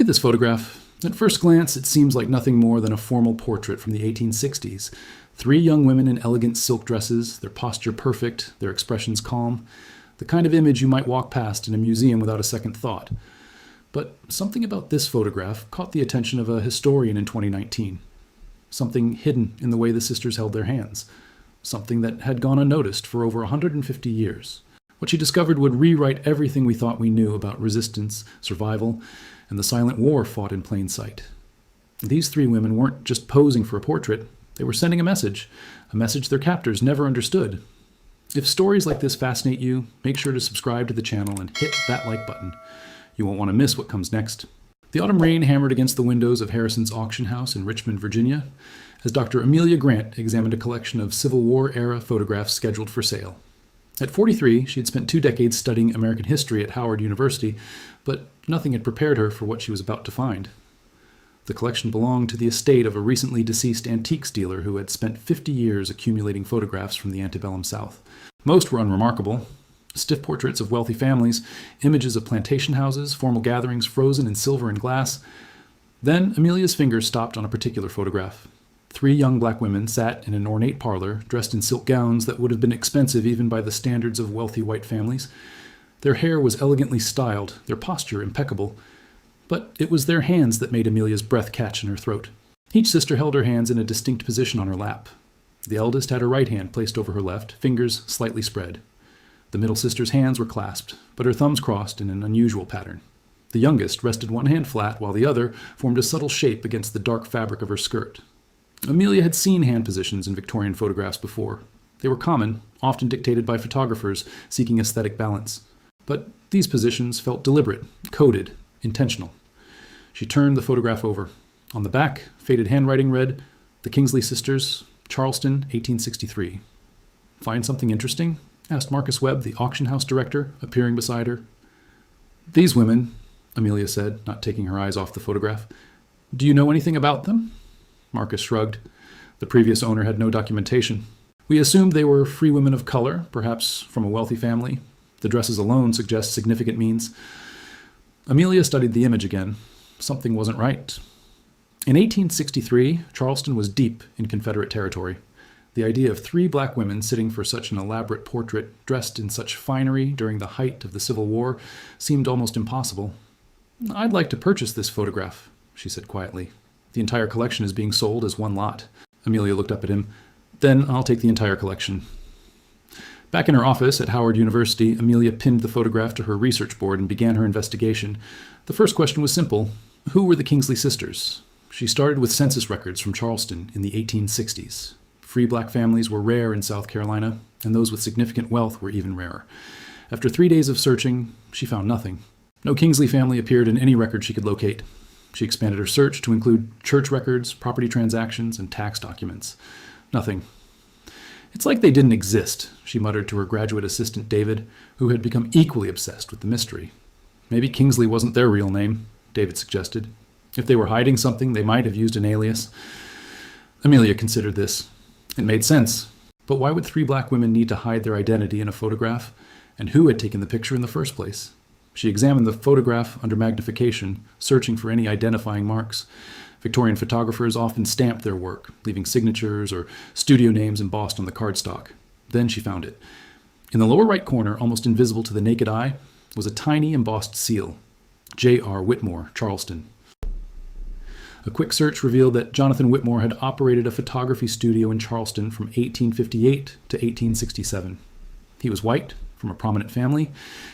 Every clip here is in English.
at this photograph. At first glance, it seems like nothing more than a formal portrait from the 1860s. 3 young women in elegant silk dresses, their posture perfect, their expressions calm. The kind of image you might walk past in a museum without a second thought. But something about this photograph caught the attention of a historian in 2019. Something hidden in the way the sisters held their hands. Something that had gone unnoticed for over 150 years. What she discovered would rewrite everything we thought we knew about resistance, survival, and the silent war fought in plain sight. These 3 women weren't just posing for a portrait, they were sending a message their captors never understood. If stories like this fascinate you, make sure to subscribe to the channel and hit that like button. You won't want to miss what comes next. The autumn rain hammered against the windows of Harrison's auction house in Richmond, Virginia, as Dr. Amelia Grant examined a collection of Civil War-era photographs scheduled for sale. At 43, she had spent 2 decades studying American history at Howard University, but nothing had prepared her for what she was about to find. The collection belonged to the estate of a recently deceased antiques dealer who had spent 50 years accumulating photographs from the antebellum South. Most were unremarkable. Stiff portraits of wealthy families, images of plantation houses, formal gatherings frozen in silver and glass. Then Amelia's fingers stopped on a particular photograph. 3 young black women sat in an ornate parlor, dressed in silk gowns that would have been expensive even by the standards of wealthy white families. Their hair was elegantly styled, their posture impeccable. But it was their hands that made Amelia's breath catch in her throat. Each sister held her hands in a distinct position on her lap. The eldest had her right hand placed over her left, fingers slightly spread. The middle sister's hands were clasped, but her thumbs crossed in an unusual pattern. The youngest rested one hand flat, while the other formed a subtle shape against the dark fabric of her skirt. Amelia had seen hand positions in Victorian photographs before. They were common, often dictated by photographers seeking aesthetic balance. But these positions felt deliberate, coded, intentional. She turned the photograph over. On the back, faded handwriting read, "The Kingsley Sisters, Charleston, 1863. "Find something interesting?" asked Marcus Webb, the auction house director, appearing beside her. "These women," Amelia said, not taking her eyes off the photograph. "Do you know anything about them?" Marcus shrugged. The previous owner had no documentation. "We assumed they were free women of color, perhaps from a wealthy family. The dresses alone suggest significant means." Amelia studied the image again. Something wasn't right. In 1863, Charleston was deep in Confederate territory. The idea of 3 black women sitting for such an elaborate portrait, dressed in such finery during the height of the Civil War, seemed almost impossible. "I'd like to purchase this photograph," she said quietly. "The entire collection is being sold as one lot." Amelia looked up at him. "Then I'll take the entire collection." Back in her office at Howard University, Amelia pinned the photograph to her research board and began her investigation. The first question was simple. Who were the Kingsley sisters? She started with census records from Charleston in the 1860s. Free black families were rare in South Carolina, and those with significant wealth were even rarer. After 3 days of searching, she found nothing. No Kingsley family appeared in any record she could locate. She expanded her search to include church records, property transactions, and tax documents. Nothing. "It's like they didn't exist," she muttered to her graduate assistant David, who had become equally obsessed with the mystery. "Maybe Kingsley wasn't their real name," David suggested. "If they were hiding something, they might have used an alias." Amelia considered this. It made sense. But why would 3 black women need to hide their identity in a photograph? And who had taken the picture in the first place? She examined the photograph under magnification, searching for any identifying marks. Victorian photographers often stamped their work, leaving signatures or studio names embossed on the cardstock. Then she found it. In the lower right corner, almost invisible to the naked eye, was a tiny embossed seal. J.R. Whitmore, Charleston. A quick search revealed that Jonathan Whitmore had operated a photography studio in Charleston from 1858 to 1867. He was white, from a prominent family,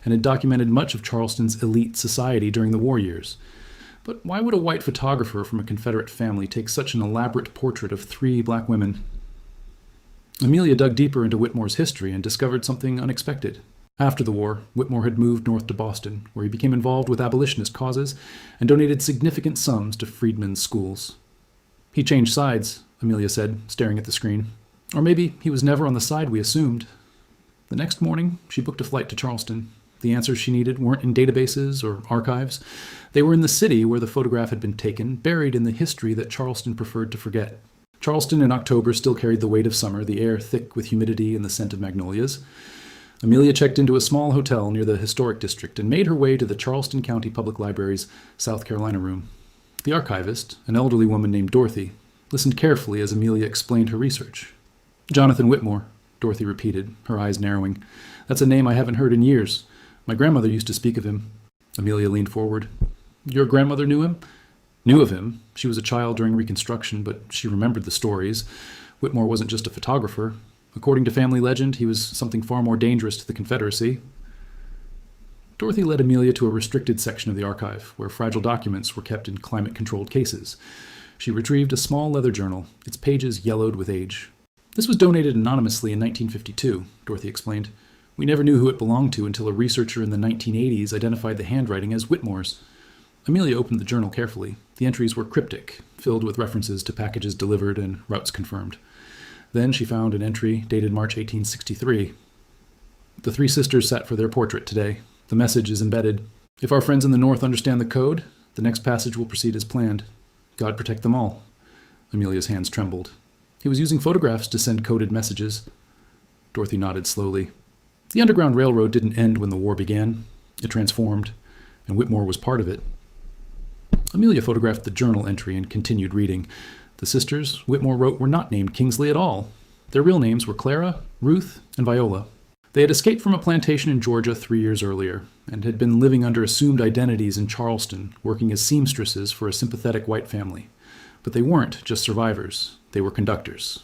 and had documented much of Charleston's elite society during the war years. But why would a white photographer from a Confederate family take such an elaborate portrait of 3 black women? Amelia dug deeper into Whitmore's history and discovered something unexpected. After the war, Whitmore had moved north to Boston, where he became involved with abolitionist causes and donated significant sums to freedmen's schools. "He changed sides," Amelia said, staring at the screen. "Or maybe he was never on the side we assumed." The next morning, she booked a flight to Charleston. The answers she needed weren't in databases or archives. They were in the city where the photograph had been taken, buried in the history that Charleston preferred to forget. Charleston in October still carried the weight of summer, the air thick with humidity and the scent of magnolias. Amelia checked into a small hotel near the historic district and made her way to the Charleston County Public Library's South Carolina room. The archivist, an elderly woman named Dorothy, listened carefully as Amelia explained her research. Jonathan Whitmore, Dorothy repeated, her eyes narrowing. That's a name I haven't heard in years. My grandmother used to speak of him. Amelia leaned forward. Your grandmother knew him? Knew of him. She was a child during Reconstruction, but she remembered the stories. Whitmore wasn't just a photographer. According to family legend, he was something far more dangerous to the Confederacy. Dorothy led Amelia to a restricted section of the archive, where fragile documents were kept in climate-controlled cases. She retrieved a small leather journal, its pages yellowed with age. This was donated anonymously in 1952, Dorothy explained. We never knew who it belonged to until a researcher in the 1980s identified the handwriting as Whitmore's. Amelia opened the journal carefully. The entries were cryptic, filled with references to packages delivered and routes confirmed. Then she found an entry dated March 1863. The three sisters sat for their portrait today. The message is embedded. If our friends in the North understand the code, the next passage will proceed as planned. God protect them all. Amelia's hands trembled. He was using photographs to send coded messages. Dorothy nodded slowly. The Underground Railroad didn't end when the war began. It transformed, and Whitmore was part of it. Amelia photographed the journal entry and continued reading. The sisters, Whitmore wrote, were not named Kingsley at all. Their real names were Clara, Ruth, and Viola. They had escaped from a plantation in Georgia 3 years earlier, and had been living under assumed identities in Charleston, working as seamstresses for a sympathetic white family. But they weren't just survivors. They were conductors.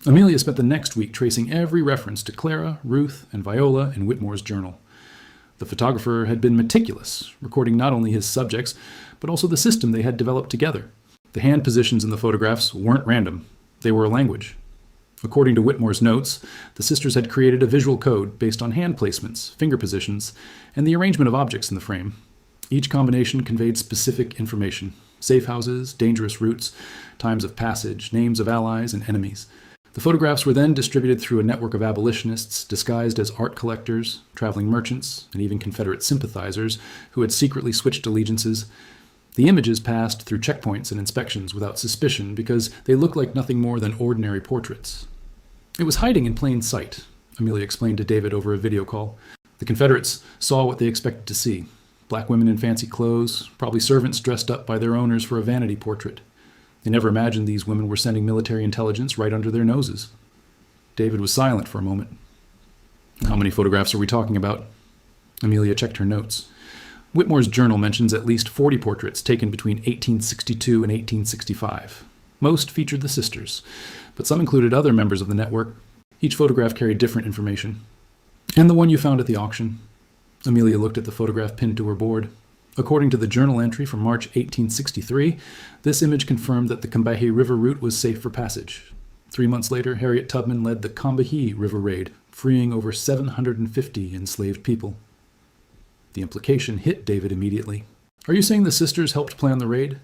Amelia spent the next week tracing every reference to Clara, Ruth, and Viola in Whitmore's journal. The photographer had been meticulous, recording not only his subjects, but also the system they had developed together. The hand positions in the photographs weren't random. They were a language. According to Whitmore's notes, the sisters had created a visual code based on hand placements, finger positions, and the arrangement of objects in the frame. Each combination conveyed specific information: safe houses, dangerous routes, times of passage, names of allies and enemies. The photographs were then distributed through a network of abolitionists disguised as art collectors, traveling merchants, and even Confederate sympathizers who had secretly switched allegiances. The images passed through checkpoints and inspections without suspicion because they looked like nothing more than ordinary portraits. It was hiding in plain sight, Amelia explained to David over a video call. The Confederates saw what they expected to see: black women in fancy clothes, probably servants dressed up by their owners for a vanity portrait. They never imagined these women were sending military intelligence right under their noses. David was silent for a moment. How many photographs are we talking about? Amelia checked her notes. Whitmore's journal mentions at least 40 portraits taken between 1862 and 1865. Most featured the sisters, but some included other members of the network. Each photograph carried different information. And the one you found at the auction? Amelia looked at the photograph pinned to her board. According to the journal entry from March 1863, this image confirmed that the Combahee River route was safe for passage. 3 months later, Harriet Tubman led the Combahee River Raid, freeing over 750 enslaved people. The implication hit David immediately. Are you saying the sisters helped plan the raid?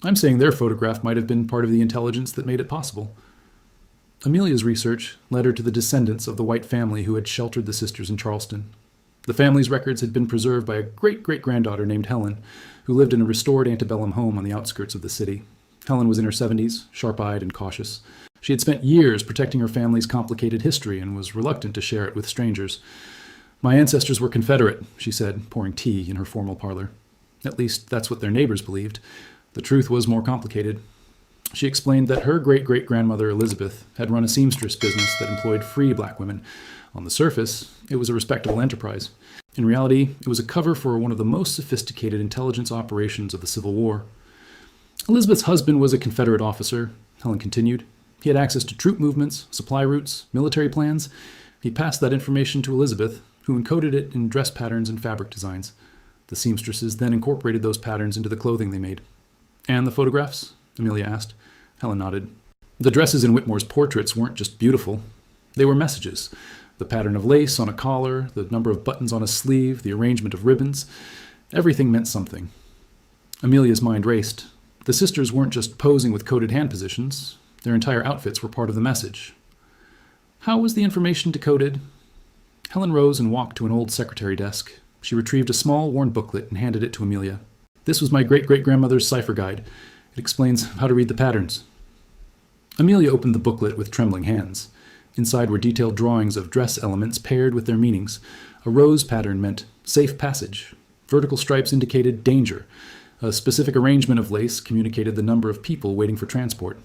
I'm saying their photograph might have been part of the intelligence that made it possible. Amelia's research led her to the descendants of the white family who had sheltered the sisters in Charleston. The family's records had been preserved by a great-great-granddaughter named Helen, who lived in a restored antebellum home on the outskirts of the city. Helen was in her 70s, sharp-eyed and cautious. She had spent years protecting her family's complicated history and was reluctant to share it with strangers. My ancestors were Confederate, she said, pouring tea in her formal parlor. At least that's what their neighbors believed. The truth was more complicated. She explained that her great-great-grandmother Elizabeth had run a seamstress business that employed free black women. On the surface, it was a respectable enterprise. In reality, it was a cover for one of the most sophisticated intelligence operations of the Civil War. Elizabeth's husband was a Confederate officer, Helen continued. He had access to troop movements, supply routes, military plans. He passed that information to Elizabeth, who encoded it in dress patterns and fabric designs. The seamstresses then incorporated those patterns into the clothing they made. And the photographs? Amelia asked. Helen nodded. The dresses in Whitmore's portraits weren't just beautiful. They were messages. The pattern of lace on a collar, the number of buttons on a sleeve, the arrangement of ribbons. Everything meant something. Amelia's mind raced. The sisters weren't just posing with coded hand positions. Their entire outfits were part of the message. How was the information decoded? Helen rose and walked to an old secretary desk. She retrieved a small, worn booklet and handed it to Amelia. This was my great-great-grandmother's cipher guide. It explains how to read the patterns. Amelia opened the booklet with trembling hands. Inside were detailed drawings of dress elements paired with their meanings. A rose pattern meant safe passage. Vertical stripes indicated danger. A specific arrangement of lace communicated the number of people waiting for transport.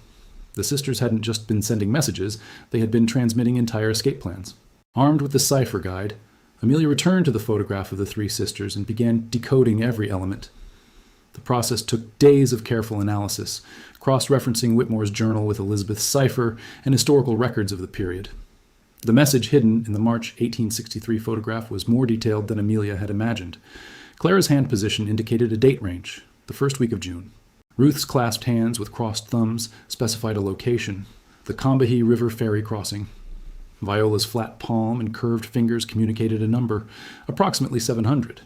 The sisters hadn't just been sending messages, they had been transmitting entire escape plans. Armed with the cipher guide, Amelia returned to the photograph of the three sisters and began decoding every element. The process took days of careful analysis, cross-referencing Whitmore's journal with Elizabeth's cipher and historical records of the period. The message hidden in the March 1863 photograph was more detailed than Amelia had imagined. Clara's hand position indicated a date range, the first week of June. Ruth's clasped hands with crossed thumbs specified a location, the Combahee River ferry crossing. Viola's flat palm and curved fingers communicated a number, approximately 700.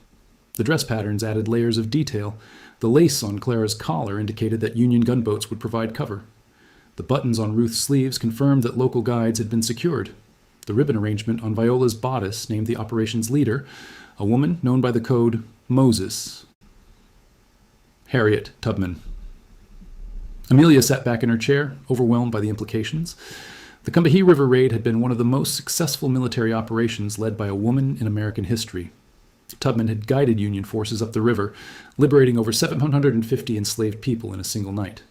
The dress patterns added layers of detail. The lace on Clara's collar indicated that Union gunboats would provide cover. The buttons on Ruth's sleeves confirmed that local guides had been secured. The ribbon arrangement on Viola's bodice named the operation's leader, a woman known by the code Moses. Harriet Tubman. Amelia sat back in her chair, overwhelmed by the implications. The Combahee River raid had been one of the most successful military operations led by a woman in American history. Tubman had guided Union forces up the river, liberating over 750 enslaved people in a single night.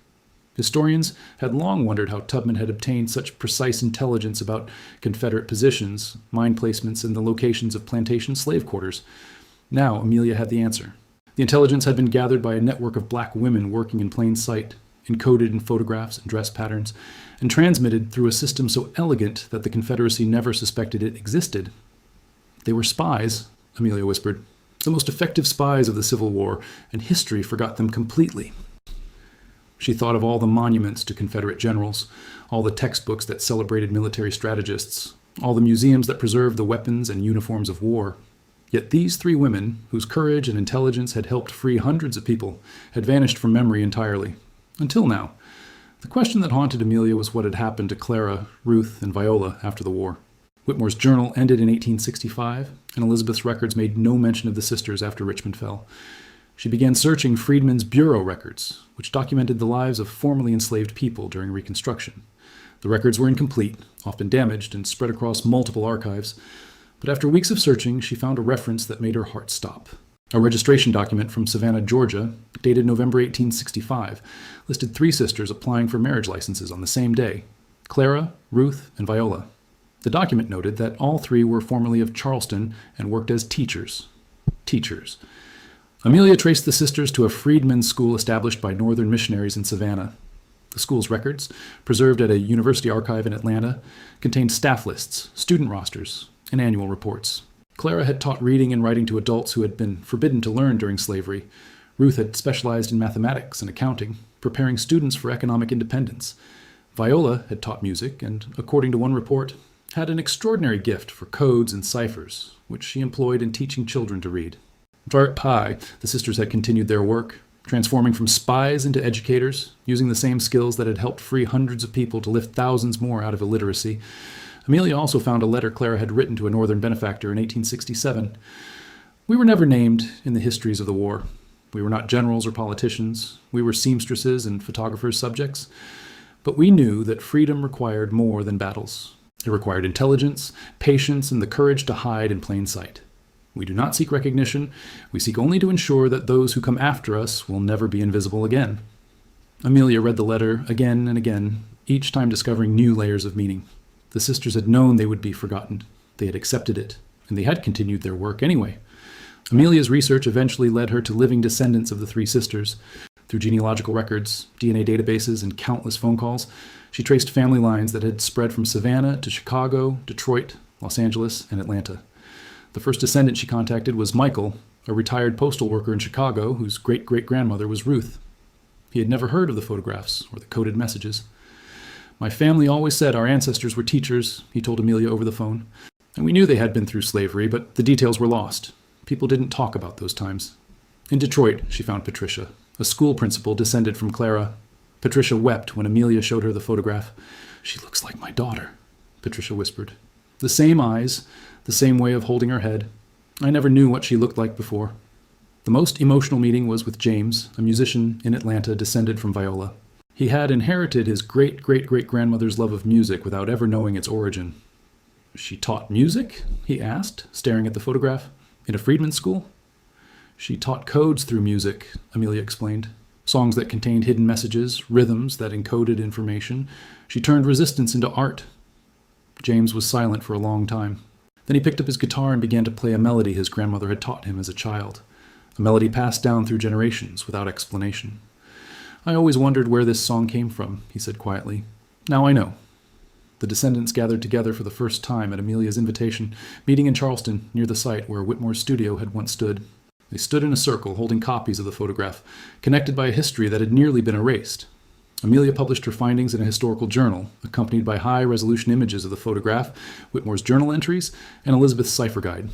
Historians had long wondered how Tubman had obtained such precise intelligence about Confederate positions, mine placements, and the locations of plantation slave quarters. Now Amelia had the answer. The intelligence had been gathered by a network of black women working in plain sight, encoded in photographs and dress patterns, and transmitted through a system so elegant that the Confederacy never suspected it existed. They were spies, Amelia whispered, the most effective spies of the Civil War, and history forgot them completely. She thought of all the monuments to Confederate generals, all the textbooks that celebrated military strategists, all the museums that preserved the weapons and uniforms of war. Yet these three women, whose courage and intelligence had helped free hundreds of people, had vanished from memory entirely. Until now. The question that haunted Amelia was what had happened to Clara, Ruth, and Viola after the war. Whitmore's journal ended in 1865, and Elizabeth's records made no mention of the sisters after Richmond fell. She began searching Freedman's Bureau records, which documented the lives of formerly enslaved people during Reconstruction. The records were incomplete, often damaged, and spread across multiple archives. But after weeks of searching, she found a reference that made her heart stop. A registration document from Savannah, Georgia, dated November 1865, listed three sisters applying for marriage licenses on the same day, Clara, Ruth, and Viola. The document noted that all three were formerly of Charleston and worked as teachers. Amelia traced the sisters to a freedmen's school established by Northern missionaries in Savannah. The school's records, preserved at a university archive in Atlanta, contained staff lists, student rosters, and annual reports. Clara had taught reading and writing to adults who had been forbidden to learn during slavery. Ruth had specialized in mathematics and accounting, preparing students for economic independence. Viola had taught music and, according to one report, had an extraordinary gift for codes and ciphers, which she employed in teaching children to read. At Pi, the sisters had continued their work, transforming from spies into educators, using the same skills that had helped free hundreds of people to lift thousands more out of illiteracy. Amelia also found a letter Clara had written to a Northern benefactor in 1867. We were never named in the histories of the war. We were not generals or politicians. We were seamstresses and photographers' subjects. But we knew that freedom required more than battles. It required intelligence, patience, and the courage to hide in plain sight. We do not seek recognition. We seek only to ensure that those who come after us will never be invisible again. Amelia read the letter again and again, each time discovering new layers of meaning. The sisters had known they would be forgotten. They had accepted it, and they had continued their work anyway. Amelia's research eventually led her to living descendants of the three sisters. Through genealogical records, DNA databases, and countless phone calls, she traced family lines that had spread from Savannah to Chicago, Detroit, Los Angeles, and Atlanta. The first descendant she contacted was Michael, a retired postal worker in Chicago whose great-great-grandmother was Ruth. He had never heard of the photographs or the coded messages. My family always said our ancestors were teachers, he told Amelia over the phone. And we knew they had been through slavery, but the details were lost. People didn't talk about those times. In Detroit, she found Patricia, a school principal descended from Clara. Patricia wept when Amelia showed her the photograph. "She looks like my daughter," Patricia whispered. The same eyes, the same way of holding her head. I never knew what she looked like before. The most emotional meeting was with James, a musician in Atlanta descended from Viola. He had inherited his great-great-great-grandmother's love of music without ever knowing its origin. "She taught music?" he asked, staring at the photograph. "In a freedmen's school?" "She taught codes through music," Amelia explained. "Songs that contained hidden messages, rhythms that encoded information. She turned resistance into art." James was silent for a long time. Then he picked up his guitar and began to play a melody his grandmother had taught him as a child. A melody passed down through generations without explanation. "I always wondered where this song came from," he said quietly. "Now I know." The descendants gathered together for the first time at Amelia's invitation, meeting in Charleston, near the site where Whitmore's studio had once stood. They stood in a circle, holding copies of the photograph, connected by a history that had nearly been erased. Amelia published her findings in a historical journal, accompanied by high-resolution images of the photograph, Whitmore's journal entries, and Elizabeth's cipher guide.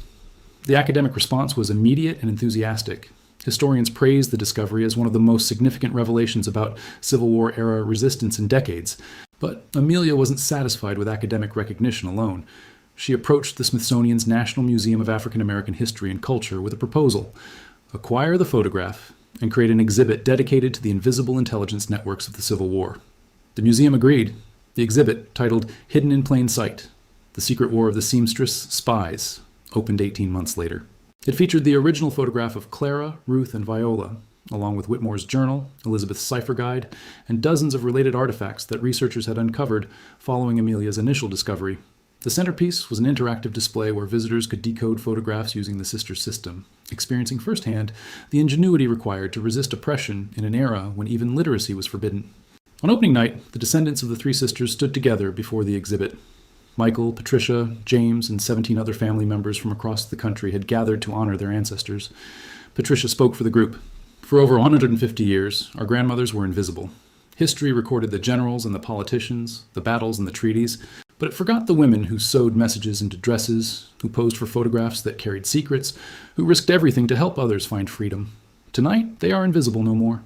The academic response was immediate and enthusiastic. Historians praised the discovery as one of the most significant revelations about Civil War-era resistance in decades. But Amelia wasn't satisfied with academic recognition alone. She approached the Smithsonian's National Museum of African American History and Culture with a proposal: acquire the photograph and create an exhibit dedicated to the invisible intelligence networks of the Civil War. The museum agreed. The exhibit, titled Hidden in Plain Sight: The Secret War of the Seamstress Spies, opened 18 months later. It featured the original photograph of Clara, Ruth, and Viola, along with Whitmore's journal, Elizabeth's cipher guide, and dozens of related artifacts that researchers had uncovered following Amelia's initial discovery. The centerpiece was an interactive display where visitors could decode photographs using the sisters' system, experiencing firsthand the ingenuity required to resist oppression in an era when even literacy was forbidden. On opening night, the descendants of the three sisters stood together before the exhibit. Michael, Patricia, James, and 17 other family members from across the country had gathered to honor their ancestors. Patricia spoke for the group. "For over 150 years, our grandmothers were invisible. History recorded the generals and the politicians, the battles and the treaties, but it forgot the women who sewed messages into dresses, who posed for photographs that carried secrets, who risked everything to help others find freedom. Tonight, they are invisible no more."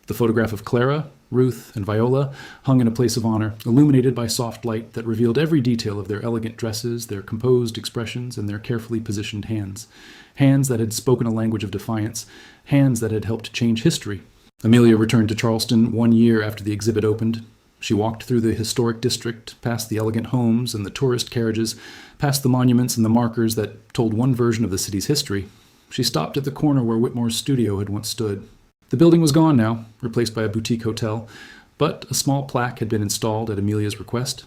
The photograph of Clara, Ruth, and Viola hung in a place of honor, illuminated by soft light that revealed every detail of their elegant dresses, their composed expressions, and their carefully positioned hands. Hands that had spoken a language of defiance, hands that had helped change history. Amelia returned to Charleston 1 year after the exhibit opened. She walked through the historic district, past the elegant homes and the tourist carriages, past the monuments and the markers that told one version of the city's history. She stopped at the corner where Whitmore's studio had once stood. The building was gone now, replaced by a boutique hotel, but a small plaque had been installed at Amelia's request.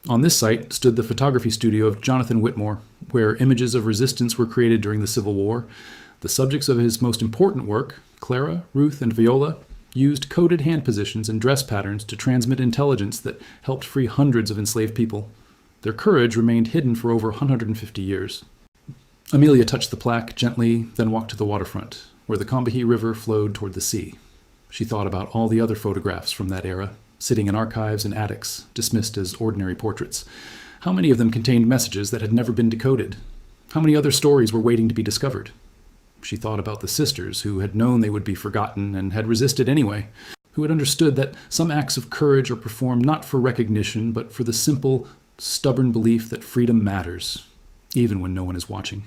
On this site stood the photography studio of Jonathan Whitmore, where images of resistance were created during the Civil War. The subjects of his most important work, Clara, Ruth, and Viola, used coded hand positions and dress patterns to transmit intelligence that helped free hundreds of enslaved people. Their courage remained hidden for over 150 years. Amelia touched the plaque gently, then walked to the waterfront, where the Combahee River flowed toward the sea. She thought about all the other photographs from that era, sitting in archives and attics, dismissed as ordinary portraits. How many of them contained messages that had never been decoded? How many other stories were waiting to be discovered? She thought about the sisters who had known they would be forgotten and had resisted anyway, who had understood that some acts of courage are performed not for recognition, but for the simple, stubborn belief that freedom matters, even when no one is watching.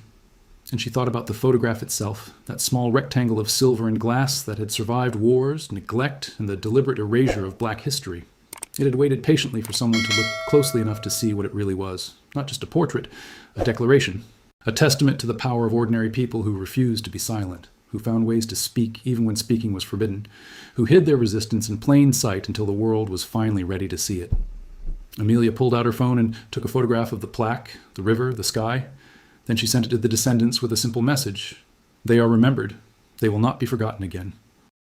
And she thought about the photograph itself, that small rectangle of silver and glass that had survived wars, neglect, and the deliberate erasure of black history. It had waited patiently for someone to look closely enough to see what it really was. Not just a portrait, a declaration. A testament to the power of ordinary people who refused to be silent, who found ways to speak even when speaking was forbidden, who hid their resistance in plain sight until the world was finally ready to see it. Amelia pulled out her phone and took a photograph of the plaque, the river, the sky. Then she sent it to the descendants with a simple message: "They are remembered. They will not be forgotten again."